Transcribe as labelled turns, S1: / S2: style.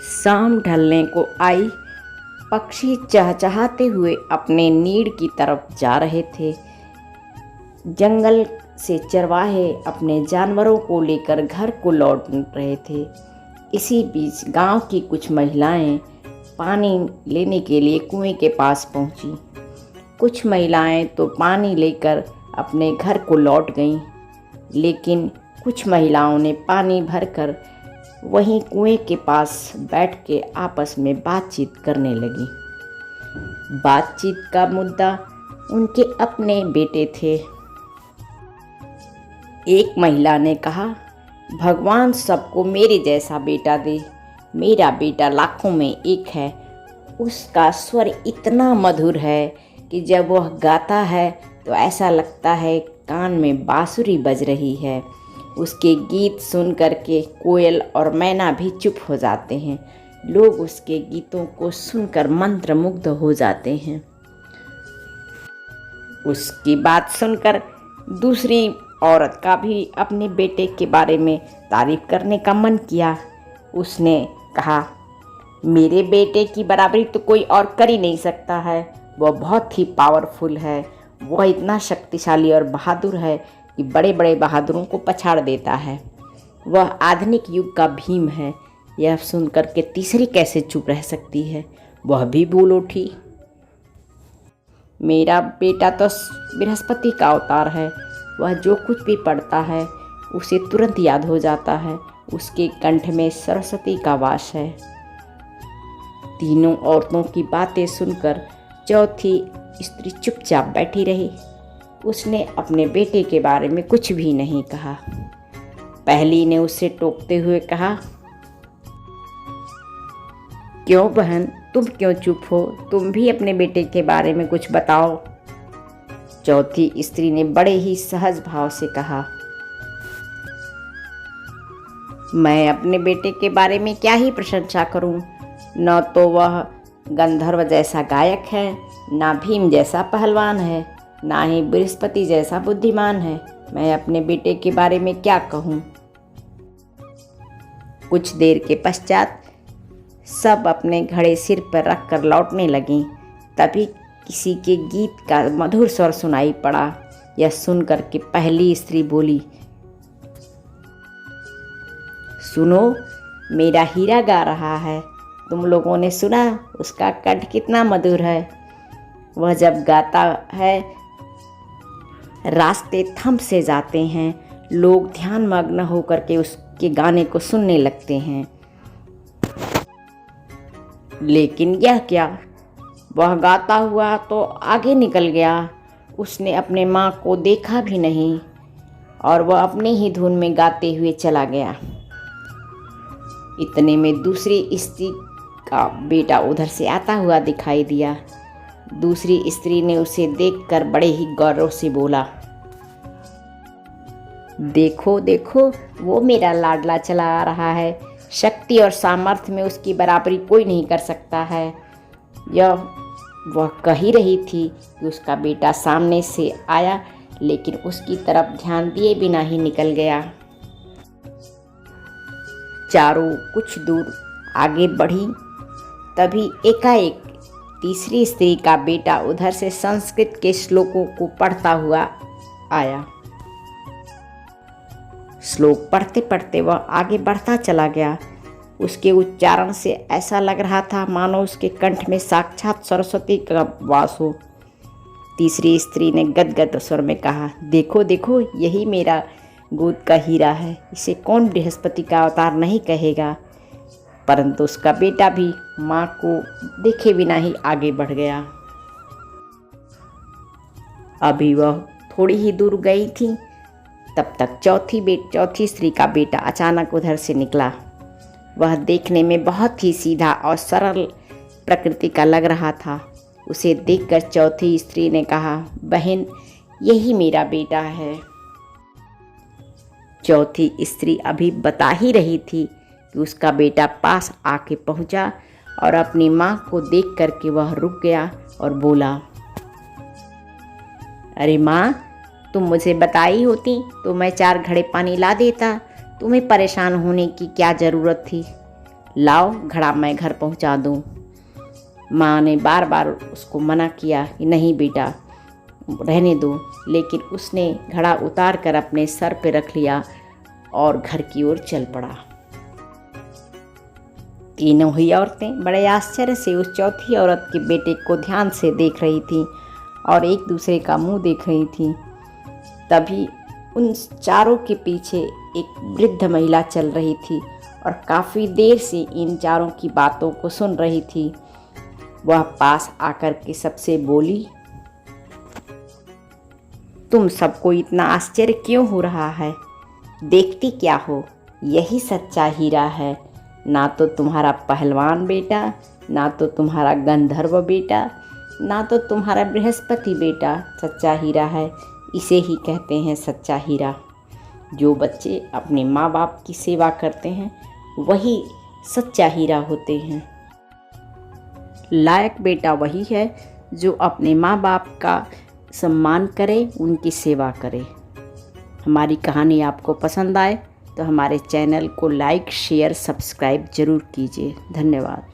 S1: शाम ढलने को आई। पक्षी चहचहाते हुए अपने नीड़ की तरफ जा रहे थे। जंगल से चरवाहे अपने जानवरों को लेकर घर को लौट रहे थे। इसी बीच गांव की कुछ महिलाएं पानी लेने के लिए कुएं के पास पहुंची। कुछ महिलाएं तो पानी लेकर अपने घर को लौट गईं, लेकिन कुछ महिलाओं ने पानी भरकर वहीं कुएं के पास बैठ के आपस में बातचीत करने लगी। बातचीत का मुद्दा उनके अपने बेटे थे। एक महिला ने कहा, भगवान सबको मेरे जैसा बेटा दे। मेरा बेटा लाखों में एक है। उसका स्वर इतना मधुर है कि जब वह गाता है तो ऐसा लगता है कान में बांसुरी बज रही है। उसके गीत सुन कर के कोयल और मैना भी चुप हो जाते हैं। लोग उसके गीतों को सुनकर मंत्रमुग्ध हो जाते हैं। उसकी बात सुनकर दूसरी औरत का भी अपने बेटे के बारे में तारीफ करने का मन किया। उसने कहा, मेरे बेटे की बराबरी तो कोई और कर ही नहीं सकता है। वह बहुत ही पावरफुल है। वह इतना शक्तिशाली और बहादुर है कि बड़े बड़े बहादुरों को पछाड़ देता है। वह आधुनिक युग का भीम है। यह सुनकर के तीसरी कैसे चुप रह सकती है। वह भी बोल उठी, मेरा बेटा तो बृहस्पति का अवतार है। वह जो कुछ भी पढ़ता है उसे तुरंत याद हो जाता है। उसके कंठ में सरस्वती का वास है। तीनों औरतों की बातें सुनकर चौथी स्त्री चुपचाप बैठी रही। उसने अपने बेटे के बारे में कुछ भी नहीं कहा। पहली ने उसे टोकते हुए कहा, क्यों बहन, तुम क्यों चुप हो? तुम भी अपने बेटे के बारे में कुछ बताओ। चौथी स्त्री ने बड़े ही सहज भाव से कहा, मैं अपने बेटे के बारे में क्या ही प्रशंसा करूं। न तो वह गंधर्व जैसा गायक है, ना भीम जैसा पहलवान है, ना ही बृहस्पति जैसा बुद्धिमान है। मैं अपने बेटे के बारे में क्या कहूँ। कुछ देर के पश्चात सब अपने घड़े सिर पर रखकर लौटने लगीं। तभी किसी के गीत का मधुर स्वर सुनाई पड़ा। यह सुनकर के पहली स्त्री बोली, सुनो, मेरा हीरा गा रहा है। तुम लोगों ने सुना उसका कंठ कितना मधुर है। वह जब गाता है रास्ते थम से जाते हैं। लोग ध्यान मग्न होकर के उसके गाने को सुनने लगते हैं। लेकिन यह क्या, वह गाता हुआ तो आगे निकल गया। उसने अपने माँ को देखा भी नहीं और वह अपने ही धुन में गाते हुए चला गया। इतने में दूसरी स्त्री का बेटा उधर से आता हुआ दिखाई दिया। दूसरी स्त्री ने उसे देखकर बड़े ही गौरव से बोला, देखो देखो, वो मेरा लाडला चला आ रहा है। शक्ति और सामर्थ्य में उसकी बराबरी कोई नहीं कर सकता है। वह कह ही रही थी कि उसका बेटा सामने से आया, लेकिन उसकी तरफ ध्यान दिए बिना ही निकल गया। चारों कुछ दूर आगे बढ़ी। तभी एकाएक तीसरी स्त्री का बेटा उधर से संस्कृत के श्लोकों को पढ़ता हुआ आया। श्लोक पढ़ते पढ़ते वह आगे बढ़ता चला गया। उसके उच्चारण से ऐसा लग रहा था मानो उसके कंठ में साक्षात सरस्वती का वास हो। तीसरी स्त्री ने गदगद स्वर में कहा, देखो देखो, यही मेरा गोद का हीरा है। इसे कौन बृहस्पति का अवतार नहीं कहेगा। परंतु उसका बेटा भी माँ को देखे बिना ही आगे बढ़ गया। अभी वह थोड़ी ही दूर गई थी, तब तक चौथी स्त्री का बेटा अचानक उधर से निकला। वह देखने में बहुत ही सीधा और सरल प्रकृति का लग रहा था। उसे देखकर चौथी स्त्री ने कहा, बहन, यही मेरा बेटा है। चौथी स्त्री अभी बता ही रही थी कि उसका बेटा पास आके पहुंचा और अपनी माँ को देख करके वह रुक गया और बोला, अरे माँ, तुम मुझे बताई होती तो मैं 4 घड़े पानी ला देता। तुम्हें परेशान होने की क्या ज़रूरत थी। लाओ घड़ा मैं घर पहुंचा दूं। माँ ने बार बार उसको मना किया कि नहीं बेटा रहने दो, लेकिन उसने घड़ा उतार कर अपने सर पे रख लिया और घर की ओर चल पड़ा। तीनों ही औरतें बड़े आश्चर्य से उस चौथी औरत के बेटे को ध्यान से देख रही थीं और एक दूसरे का मुंह देख रही थीं। तभी उन चारों के पीछे एक वृद्ध महिला चल रही थी और काफ़ी देर से इन चारों की बातों को सुन रही थी। वह पास आकर के सबसे बोली, तुम सबको इतना आश्चर्य क्यों हो रहा है? देखती क्या हो? यही सच्चा हीरा है। ना तो तुम्हारा पहलवान बेटा, ना तो तुम्हारा गंधर्व बेटा, ना तो तुम्हारा बृहस्पति बेटा सच्चा हीरा है। इसे ही कहते हैं सच्चा हीरा। जो बच्चे अपने माँ बाप की सेवा करते हैं वही सच्चा हीरा होते हैं। लायक बेटा वही है जो अपने माँ बाप का सम्मान करे, उनकी सेवा करे। हमारी कहानी आपको पसंद आए तो हमारे चैनल को लाइक, शेयर, सब्सक्राइब ज़रूर कीजिए। धन्यवाद।